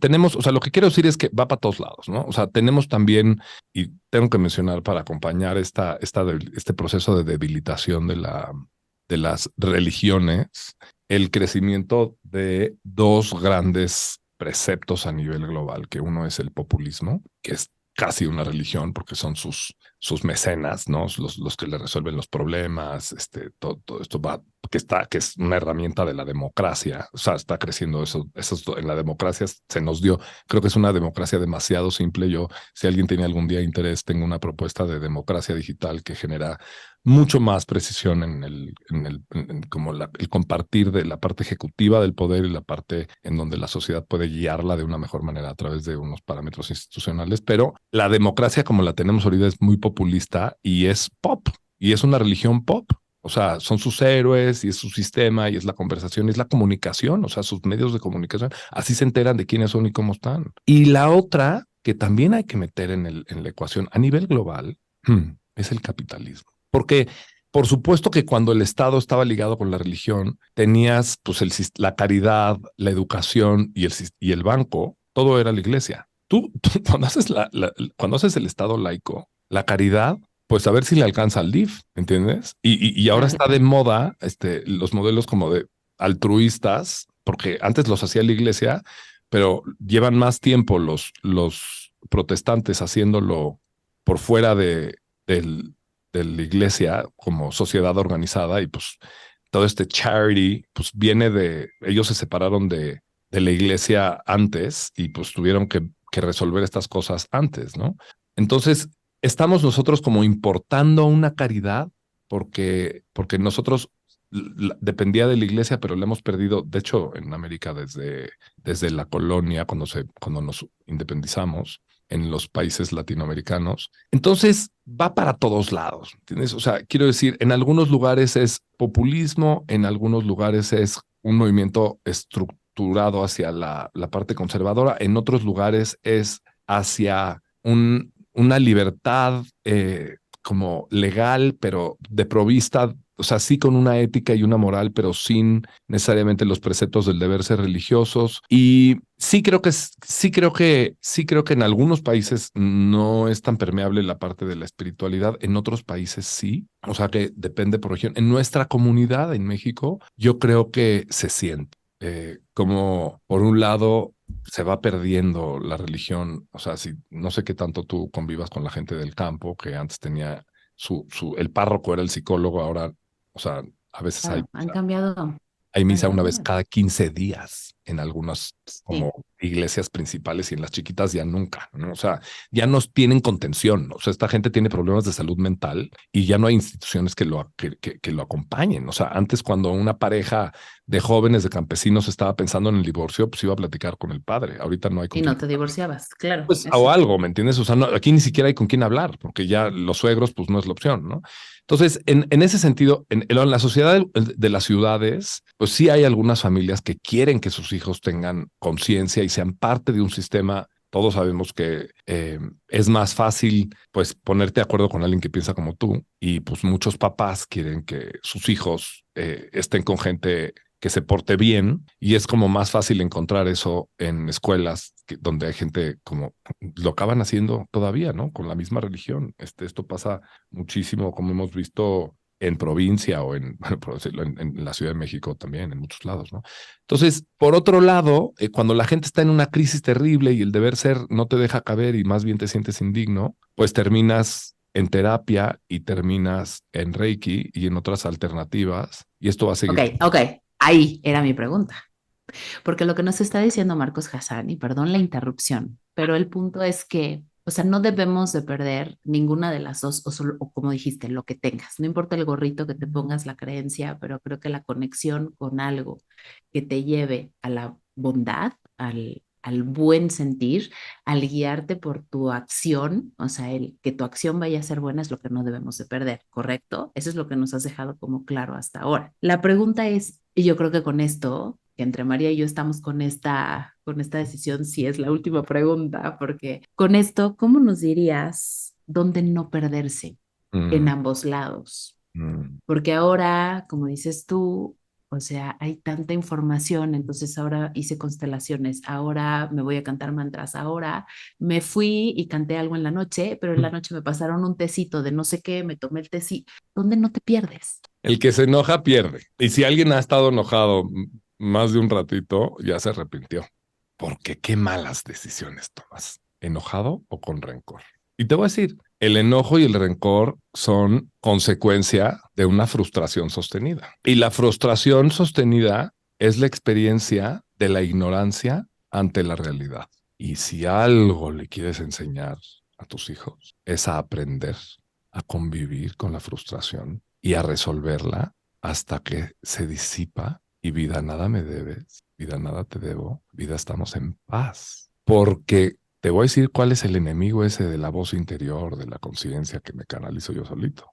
tenemos, o sea, lo que quiero decir es que va para todos lados, ¿no? O sea, tenemos también, y tengo que mencionar para acompañar este proceso de debilitación de las religiones, el crecimiento de dos grandes preceptos a nivel global, que uno es el populismo, que es casi una religión porque son sus mecenas, ¿no? Los que le resuelven los problemas, todo esto va, que es una herramienta de la democracia, o sea, está creciendo en la democracia se nos dio, creo que es una democracia demasiado simple. Yo, si alguien tiene algún día interés, tengo una propuesta de democracia digital que genera mucho más precisión en como el compartir de la parte ejecutiva del poder y la parte en donde la sociedad puede guiarla de una mejor manera a través de unos parámetros institucionales. Pero la democracia como la tenemos ahorita es muy populista y es pop, y es una religión pop. O sea, son sus héroes y es su sistema y es la conversación y es la comunicación, o sea, sus medios de comunicación. Así se enteran de quiénes son y cómo están. Y la otra que también hay que meter en la ecuación a nivel global es el capitalismo. Porque por supuesto que cuando el Estado estaba ligado con la religión, tenías pues la caridad, la educación y el banco, todo era la iglesia. Tú cuando cuando haces el Estado laico, la caridad, pues a ver si le alcanza al DIF, ¿entiendes? Y ahora está de moda los modelos como de altruistas, porque antes los hacía la iglesia, pero llevan más tiempo los protestantes haciéndolo por fuera de la iglesia como sociedad organizada y pues todo este charity, pues viene ellos se separaron de la iglesia antes y pues tuvieron que resolver estas cosas antes, ¿no? Entonces, estamos nosotros como importando una caridad porque nosotros dependía de la iglesia, pero la hemos perdido, de hecho, en América desde la colonia, cuando nos independizamos, en los países latinoamericanos. Entonces, va para todos lados, ¿entiendes? O sea, quiero decir, en algunos lugares es populismo, en algunos lugares es un movimiento estructurado hacia la parte conservadora, en otros lugares es hacia una libertad como legal, pero de provista, o sea, sí con una ética y una moral, pero sin necesariamente los preceptos del deber ser religiosos. Y sí creo que en algunos países no es tan permeable la parte de la espiritualidad, en otros países sí. O sea que depende, por ejemplo, en nuestra comunidad en México, yo creo que se siente. Como por un lado se va perdiendo la religión, o sea, si no sé qué tanto tú convivas con la gente del campo, que antes tenía el párroco era el psicólogo, ahora, o sea, a veces Claro, han cambiado. hay misa una vez Claro. cada 15 días en algunas Sí. como iglesias principales y en las chiquitas ya nunca, ¿no? O sea, ya nos tienen contención, ¿no? O sea, esta gente tiene problemas de salud mental y ya no hay instituciones que lo acompañen. O sea, antes cuando una pareja de jóvenes, de campesinos estaba pensando en el divorcio, pues iba a platicar con el padre. Ahorita no hay con Y quién. no te divorciabas, claro. Pues, o Eso. algo, ¿me entiendes? O sea, aquí ni siquiera hay con quién hablar, porque ya los suegros, pues no es la opción, ¿no? Entonces, en ese sentido, en la sociedad de las ciudades, pues sí hay algunas familias que quieren que sus hijos tengan conciencia y sean parte de un sistema. Todos sabemos que es más fácil, pues, ponerte de acuerdo con alguien que piensa como tú, y pues muchos papás quieren que sus hijos estén con gente que se porte bien, y es como más fácil encontrar eso en escuelas donde hay gente como lo acaban haciendo todavía, ¿no? Con la misma religión. Esto pasa muchísimo, como hemos visto en provincia o bueno, por decirlo, en la Ciudad de México también, en muchos lados, ¿no? Entonces, por otro lado, cuando la gente está en una crisis terrible y el deber ser no te deja caber y más bien te sientes indigno, pues terminas en terapia y terminas en Reiki y en otras alternativas, y esto va a seguir. Ok. Ahí era mi pregunta. Porque lo que nos está diciendo Marcos Hassan, y perdón la interrupción, pero el punto es que, o sea, no debemos de perder ninguna de las dos, o como dijiste, lo que tengas. No importa el gorrito que te pongas, la creencia, pero creo que la conexión con algo que te lleve a la bondad, al buen sentir, al guiarte por tu acción, o sea, el que tu acción vaya a ser buena es lo que no debemos de perder, ¿correcto? Eso es lo que nos has dejado como claro hasta ahora. La pregunta es, y yo creo que con esto, que entre María y yo estamos con esta decisión, sí es la última pregunta, porque con esto, ¿cómo nos dirías dónde no perderse en Mm, ambos lados? mm. Porque ahora, como dices tú, o sea, hay tanta información, entonces ahora hice constelaciones, ahora me voy a cantar mantras, ahora me fui y canté algo en la noche, pero en la noche me pasaron un tecito de no sé qué, me tomé el tecito. ¿Dónde no te pierdes? El que se enoja pierde. Y si alguien ha estado enojado más de un ratito, ya se arrepintió. Porque qué malas decisiones tomas. ¿Enojado o con rencor? Y te voy a decir, el enojo y el rencor son consecuencia de una frustración sostenida. Y la frustración sostenida es la experiencia de la ignorancia ante la realidad. Y si algo le quieres enseñar a tus hijos, es a aprender a convivir con la frustración y a resolverla hasta que se disipa y vida nada me debes, vida nada te debo, vida estamos en paz. Porque te voy a decir cuál es el enemigo ese de la voz interior, de la conciencia que me canalizo yo solito.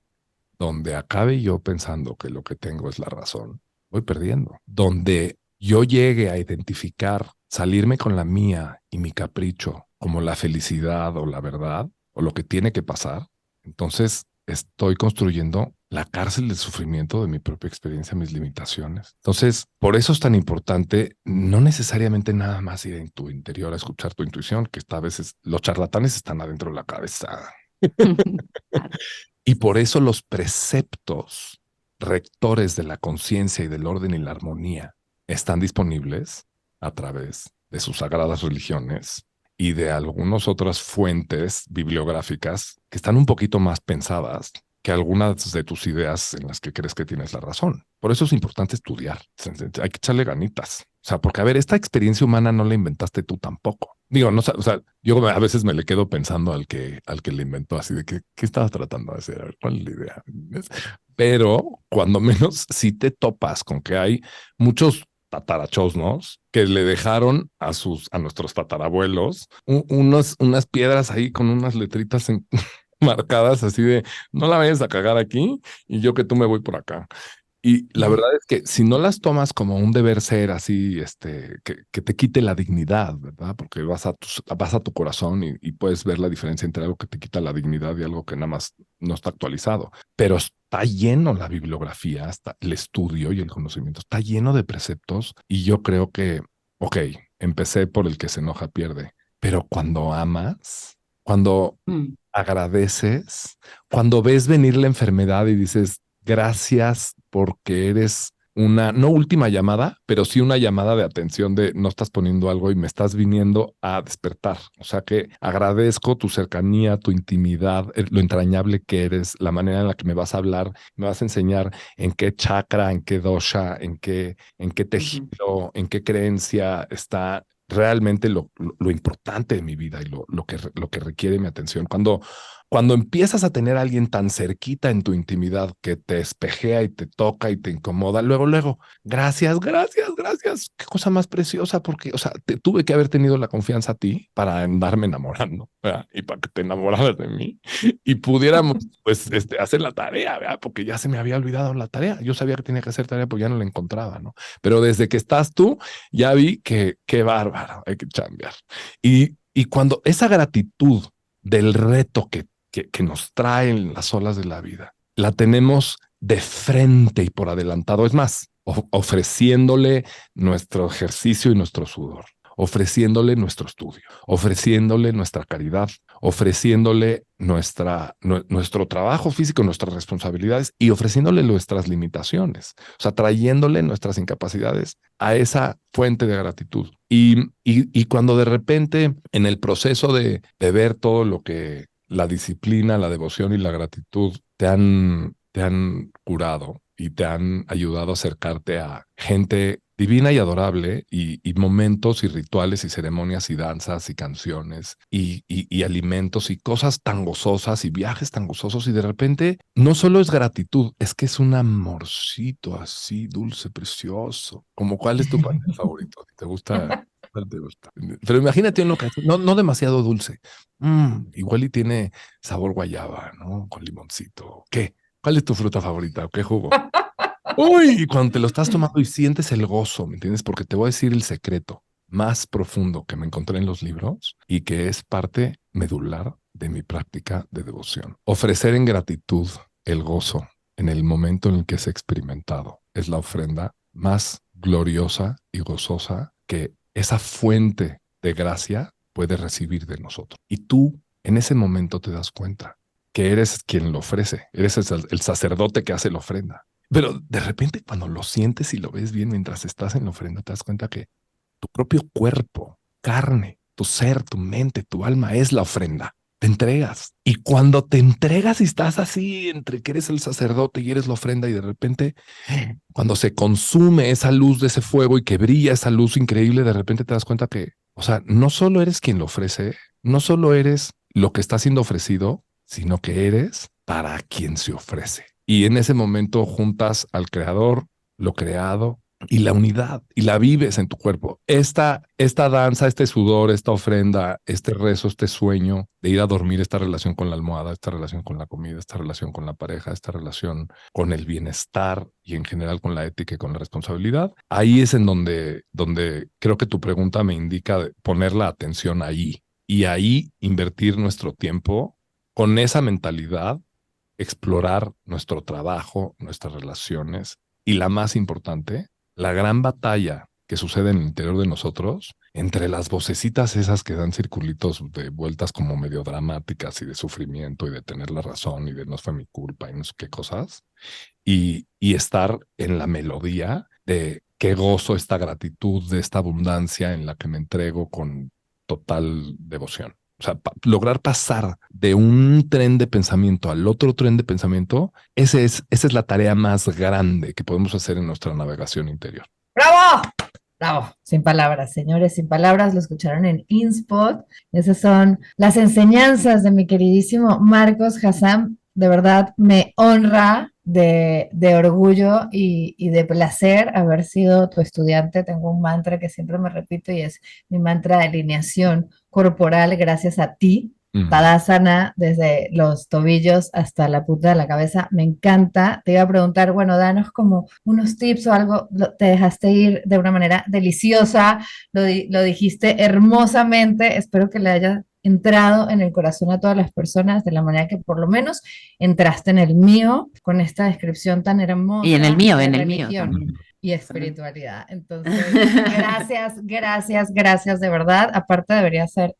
Donde acabe yo pensando que lo que tengo es la razón, voy perdiendo. Donde yo llegue a identificar, salirme con la mía y mi capricho como la felicidad o la verdad o lo que tiene que pasar, entonces estoy construyendo la cárcel del sufrimiento de mi propia experiencia, mis limitaciones. Entonces, por eso es tan importante no necesariamente nada más ir en tu interior a escuchar tu intuición, que a veces los charlatanes están adentro de la cabeza. Claro. Y por eso los preceptos rectores de la conciencia y del orden y la armonía están disponibles a través de sus sagradas religiones y de algunas otras fuentes bibliográficas que están un poquito más pensadas que algunas de tus ideas en las que crees que tienes la razón. Por eso es importante estudiar. Hay que echarle ganitas. O sea, porque a ver, esta experiencia humana no la inventaste tú tampoco. Digo, no, o sea, yo a veces me le quedo pensando al que le inventó así de que, ¿qué estabas tratando de hacer? A ver, ¿cuál es la idea? Pero cuando menos si te topas con que hay muchos tatarachosnos que le dejaron a nuestros tatarabuelos unas piedras ahí con unas letritas marcadas así de no la vayas a cagar aquí y yo que tú me voy por acá. Y la verdad es que si no las tomas como un deber ser así, que te quite la dignidad, ¿verdad? Porque vas a tu corazón y puedes ver la diferencia entre algo que te quita la dignidad y algo que nada más no está actualizado. Pero está lleno la bibliografía, está el estudio y el conocimiento, está lleno de preceptos y yo creo que, ok, empecé por el que se enoja pierde, pero cuando amas, cuando agradeces, cuando ves venir la enfermedad y dices, gracias porque eres una, no última llamada, pero sí una llamada de atención de no estás poniendo algo y me estás viniendo a despertar. O sea que agradezco tu cercanía, tu intimidad, lo entrañable que eres, la manera en la que me vas a hablar, me vas a enseñar en qué chakra, en qué dosha, en qué tejido, en qué creencia está realmente lo importante de mi vida y lo que requiere mi atención. Cuando empiezas a tener a alguien tan cerquita en tu intimidad que te espejea y te toca y te incomoda, luego, gracias, gracias, gracias, qué cosa más preciosa, porque, o sea, tuve que haber tenido la confianza a ti para andarme enamorando, ¿verdad? Y para que te enamoraras de mí y pudiéramos, pues, hacer la tarea, ¿verdad? Porque ya se me había olvidado la tarea. Yo sabía que tenía que hacer tarea, pero ya no la encontraba, ¿no? Pero desde que estás tú, ya vi que qué bárbaro, hay que chambear. Y cuando esa gratitud del reto que nos traen las olas de la vida, la tenemos de frente y por adelantado. Es más, ofreciéndole nuestro ejercicio y nuestro sudor, ofreciéndole nuestro estudio, ofreciéndole nuestra caridad, ofreciéndole nuestro trabajo físico, nuestras responsabilidades y ofreciéndole nuestras limitaciones. O sea, trayéndole nuestras incapacidades a esa fuente de gratitud. Y cuando de repente en el proceso de ver todo lo que la disciplina, la devoción y la gratitud te han curado y te han ayudado a acercarte a gente divina y adorable y momentos y rituales y ceremonias y danzas y canciones y alimentos y cosas tan gozosas y viajes tan gozosos y de repente no solo es gratitud, es que es un amorcito así dulce, precioso. Como ¿cuál es tu pastel favorito? ¿Te gusta? ¿Cuál te gusta? Pero imagínate una ocasión, no demasiado dulce. Igual y tiene sabor guayaba, ¿no? Con limoncito. ¿Qué? ¿Cuál es tu fruta favorita? ¿Qué jugo? Uy, y cuando te lo estás tomando y sientes el gozo, ¿me entiendes? Porque te voy a decir el secreto más profundo que me encontré en los libros y que es parte medular de mi práctica de devoción. Ofrecer en gratitud el gozo en el momento en el que es experimentado es la ofrenda más gloriosa y gozosa que esa fuente de gracia puede recibir de nosotros. Y tú en ese momento te das cuenta que eres quien lo ofrece, eres el sacerdote que hace la ofrenda. Pero de repente cuando lo sientes y lo ves bien mientras estás en la ofrenda, te das cuenta que tu propio cuerpo, carne, tu ser, tu mente, tu alma es la ofrenda. Te entregas. Y cuando te entregas y estás así entre que eres el sacerdote y eres la ofrenda y de repente cuando se consume esa luz de ese fuego y que brilla esa luz increíble, de repente te das cuenta que, o sea, no solo eres quien lo ofrece, no solo eres lo que está siendo ofrecido, sino que eres para quien se ofrece. Y en ese momento juntas al creador, lo creado y la unidad y la vives en tu cuerpo. Esta danza, este sudor, esta ofrenda, este rezo, este sueño de ir a dormir, esta relación con la almohada, esta relación con la comida, esta relación con la pareja, esta relación con el bienestar y en general con la ética y con la responsabilidad. Ahí es en donde creo que tu pregunta me indica poner la atención ahí y ahí invertir nuestro tiempo con esa mentalidad, explorar nuestro trabajo, nuestras relaciones y la más importante, la gran batalla que sucede en el interior de nosotros, entre las vocecitas esas que dan circulitos de vueltas como medio dramáticas y de sufrimiento y de tener la razón y de no fue mi culpa y no sé qué cosas, y estar en la melodía de qué gozo esta gratitud, de esta abundancia en la que me entrego con total devoción. O sea, lograr pasar de un tren de pensamiento al otro tren de pensamiento, esa es la tarea más grande que podemos hacer en nuestra navegación interior. ¡Bravo! Bravo, sin palabras, señores, sin palabras, lo escucharon en InSpot. Esas son las enseñanzas de mi queridísimo Marcos Hassán. De verdad, me honra de orgullo y de placer haber sido tu estudiante. Tengo un mantra que siempre me repito y es mi mantra de alineación corporal gracias a ti. Tadasana, desde los tobillos hasta la punta de la cabeza, me encanta. Te iba a preguntar, bueno, danos como unos tips o algo, te dejaste ir de una manera deliciosa, lo dijiste hermosamente, espero que le haya entrado en el corazón a todas las personas de la manera que por lo menos entraste en el mío con esta descripción tan hermosa Y en el mío de también. y espiritualidad. Entonces, gracias de verdad. Aparte debería ser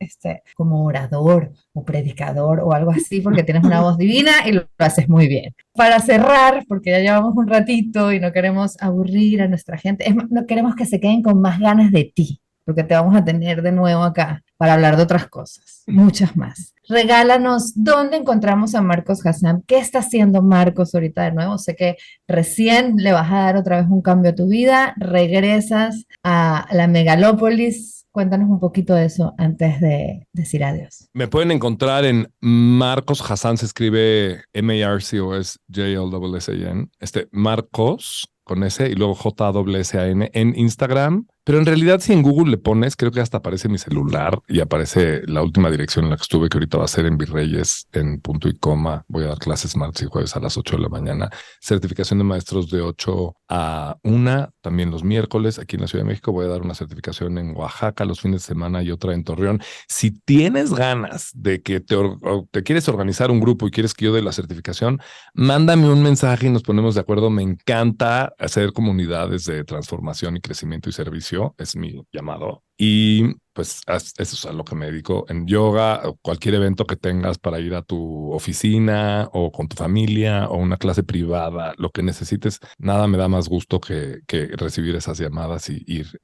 como orador o predicador o algo así, porque tienes una voz divina y lo haces muy bien. Para cerrar, porque ya llevamos un ratito y no queremos aburrir a nuestra gente, no queremos que se queden con más ganas de ti, porque te vamos a tener de nuevo acá para hablar de otras cosas, muchas más. Regálanos dónde encontramos a Marcos Hassán. ¿Qué está haciendo Marcos ahorita de nuevo? Sé que recién le vas a dar otra vez un cambio a tu vida, regresas a la megalópolis. Cuéntanos un poquito de eso antes de decir adiós. Me pueden encontrar en Marcos Hassán, se escribe MARCOSJLSSAN, Marcos con S y luego JSSAN en Instagram. Pero en realidad, si en Google le pones, creo que hasta aparece mi celular y aparece la última dirección en la que estuve, que ahorita va a ser en Virreyes, en punto y coma. Voy a dar clases martes y jueves a las 8 de la mañana. Certificación de maestros de 8 a 1, también los miércoles. Aquí en la Ciudad de México voy a dar una certificación en Oaxaca los fines de semana y otra en Torreón. Si tienes ganas de que te quieres organizar un grupo y quieres que yo dé la certificación, mándame un mensaje y nos ponemos de acuerdo. Me encanta hacer comunidades de transformación y crecimiento y servicio. Es mi llamado. Y pues eso es a lo que me dedico en yoga, o cualquier evento que tengas para ir a tu oficina o con tu familia o una clase privada, lo que necesites. Nada me da más gusto que recibir esas llamadas y ir.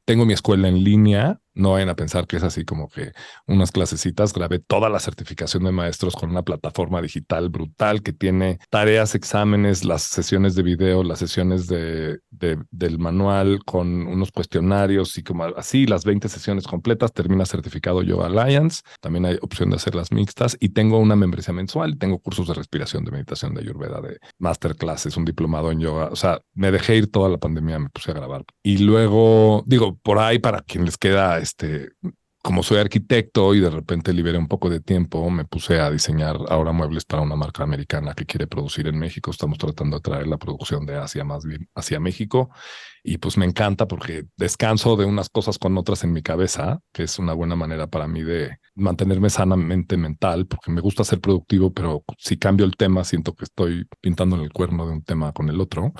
Tengo mi escuela en línea. No vayan a pensar que es así como que unas clasecitas. Grabé toda la certificación de maestros con una plataforma digital brutal que tiene tareas, exámenes, las sesiones de video, las sesiones del manual con unos cuestionarios y como así las 20 sesiones completas. Termina certificado Yoga Alliance. También hay opción de hacerlas mixtas y tengo una membresía mensual. Tengo cursos de respiración, de meditación, de Ayurveda, de masterclasses, un diplomado en yoga. O sea, me dejé ir toda la pandemia, me puse a grabar. Y luego, digo, por ahí para quien les queda como soy arquitecto y de repente liberé un poco de tiempo, me puse a diseñar ahora muebles para una marca americana que quiere producir en México. Estamos tratando de traer la producción de Asia más bien hacia México y pues me encanta porque descanso de unas cosas con otras en mi cabeza, que es una buena manera para mí de mantenerme sanamente mental, porque me gusta ser productivo, pero si cambio el tema siento que estoy pintando en el cuerno de un tema con el otro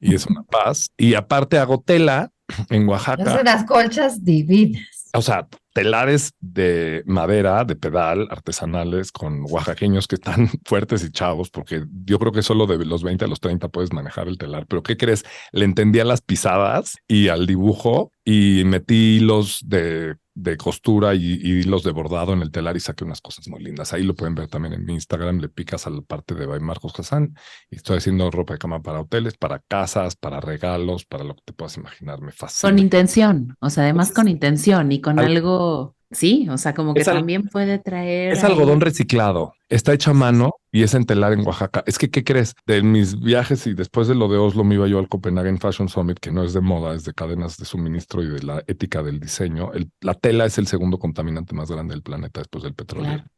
y es una paz. Y aparte hago tela en Oaxaca. Son unas colchas divinas. O sea, telares de madera, de pedal, artesanales, con oaxaqueños que están fuertes y chavos, porque yo creo que solo de los 20 a los 30 puedes manejar el telar. Pero ¿qué crees? Le entendí a las pisadas y al dibujo y metí hilos de costura y hilos de bordado en el telar y saqué unas cosas muy lindas. Ahí lo pueden ver también en mi Instagram. Le picas a la parte de By Marcos Hassán y estoy haciendo ropa de cama para hoteles, para casas, para regalos, para lo que te puedas imaginar. Me fascina. Con intención, o sea, además con intención y con algo, sí, o sea, como que también puede traer. Es algodón reciclado, está hecho a mano y es en telar en Oaxaca. Es que, ¿qué crees? De mis viajes y después de lo de Oslo me iba yo al Copenhagen Fashion Summit, que no es de moda, es de cadenas de suministro y de la ética del diseño. La tela es el segundo contaminante más grande del planeta después del petróleo. Claro.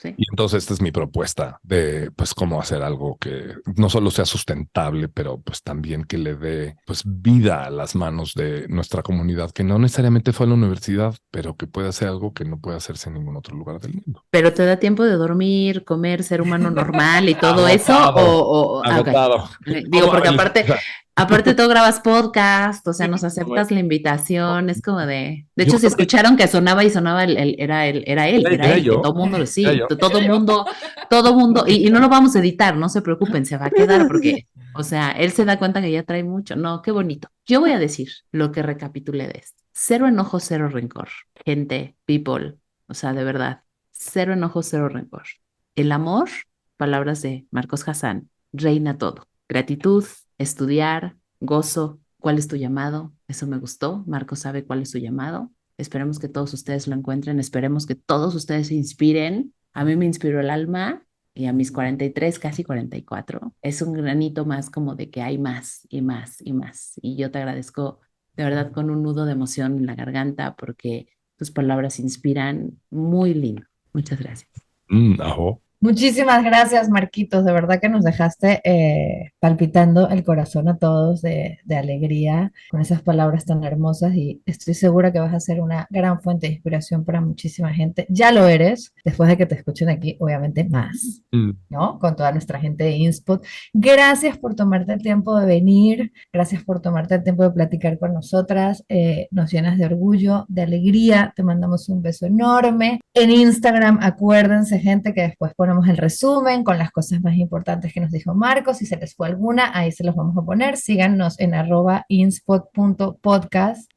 Sí. Y entonces esta es mi propuesta de pues cómo hacer algo que no solo sea sustentable, pero pues también que le dé pues vida a las manos de nuestra comunidad, que no necesariamente fue a la universidad, pero que puede hacer algo que no puede hacerse en ningún otro lugar del mundo. Pero te da tiempo de dormir, comer, ser humano normal y todo eso, agotado. Okay. Digo, porque aparte tú grabas podcast, o sea, nos aceptas la invitación, es como de hecho, si escucharon que sonaba era él, que todo mundo, sí, todo mundo, y no lo vamos a editar, no se preocupen, se va a quedar porque, o sea, él se da cuenta que ya trae mucho, no, qué bonito. Yo voy a decir lo que recapitulé de esto: cero enojo, cero rencor, gente, people, O sea, de verdad, cero enojo, cero rencor. El amor, palabras de Marcos Hassan, reina todo. Gratitud, estudiar, gozo. ¿Cuál es tu llamado? Eso me gustó. Marcos sabe cuál es su llamado. Esperemos que todos ustedes lo encuentren. Esperemos que todos ustedes se inspiren. A mí me inspiró el alma y a mis 43, casi 44. Es un granito más como de que hay más y más y más. Y yo te agradezco de verdad con un nudo de emoción en la garganta porque tus palabras inspiran muy lindo. Muchas gracias. Ajo. Muchísimas gracias, Marquitos. De verdad que nos dejaste palpitando el corazón a todos de alegría con esas palabras tan hermosas y estoy segura que vas a ser una gran fuente de inspiración para muchísima gente. Ya lo eres, después de que te escuchen aquí, obviamente más, ¿no? Con toda nuestra gente de InSpot. Gracias por tomarte el tiempo de venir, gracias por tomarte el tiempo de platicar con nosotras. Nos llenas de orgullo, de alegría. Te mandamos un beso enorme. En Instagram, acuérdense, gente, que después ponemos el resumen con las cosas más importantes que nos dijo Marcos. Si se les fue alguna, ahí se los vamos a poner. Síganos en @inspot.podcast.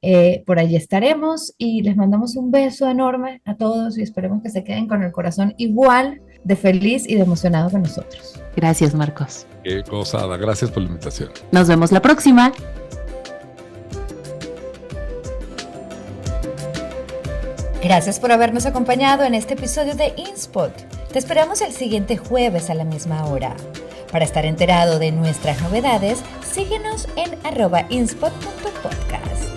Por allí estaremos y les mandamos un beso enorme a todos y esperemos que se queden con el corazón igual de feliz y de emocionado que nosotros. Gracias, Marcos. Qué gozada. Gracias por la invitación. Nos vemos la próxima. Gracias por habernos acompañado en este episodio de InSpot. Te esperamos el siguiente jueves a la misma hora. Para estar enterado de nuestras novedades, síguenos en @inspot.podcast.